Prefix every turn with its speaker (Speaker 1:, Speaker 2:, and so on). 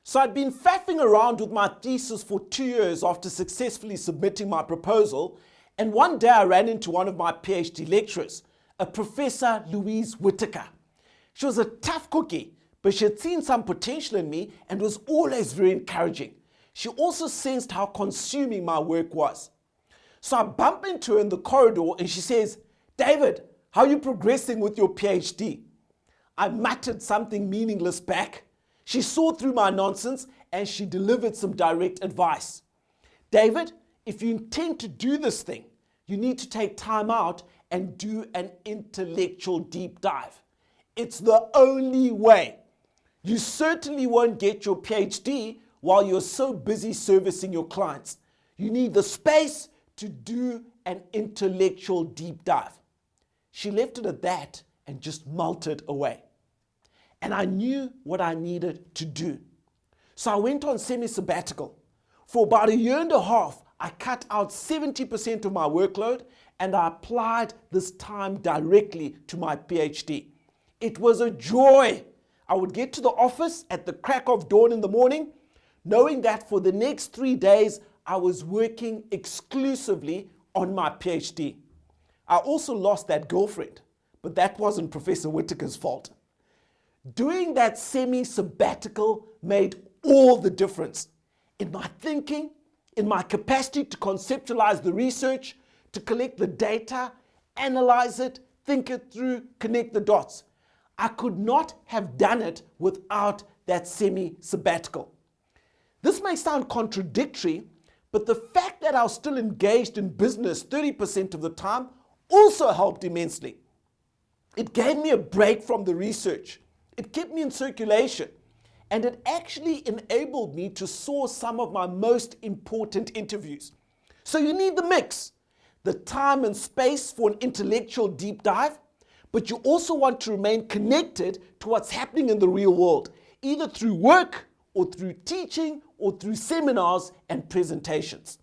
Speaker 1: So I'd been faffing around with my thesis for 2 years after successfully submitting my proposal, and one day I ran into one of my PhD lecturers, a Professor Louise Whitaker. She was a tough cookie, but she had seen some potential in me and was always very encouraging. She also sensed how consuming my work was. So I bump into her in the corridor and she says, "David, how are you progressing with your PhD?" I muttered something meaningless back. She saw through my nonsense and she delivered some direct advice. "David, if you intend to do this thing, you need to take time out and do an intellectual deep dive. It's the only way. You certainly won't get your PhD while you're so busy servicing your clients. You need the space to do an intellectual deep dive." She left it at that and just melted away. And I knew what I needed to do. So I went on semi-sabbatical. For about 1.5 years, I cut out 70% of my workload and I applied this time directly to my PhD. It was a joy. I would get to the office at the crack of dawn in the morning, knowing that for the next 3 days, I was working exclusively on my PhD. I also lost that girlfriend, but that wasn't Professor Whitaker's fault. Doing that semi-sabbatical made all the difference in my thinking, in my capacity to conceptualize the research, to collect the data, analyze it, think it through, connect the dots. I could not have done it without that semi-sabbatical. This may sound contradictory, but the fact that I was still engaged in business 30% of the time also helped immensely. It gave me a break from the research. It kept me in circulation, and it actually enabled me to source some of my most important interviews. So you need the mix, the time and space for an intellectual deep dive, but you also want to remain connected to what's happening in the real world, either through work or through teaching or through seminars and presentations.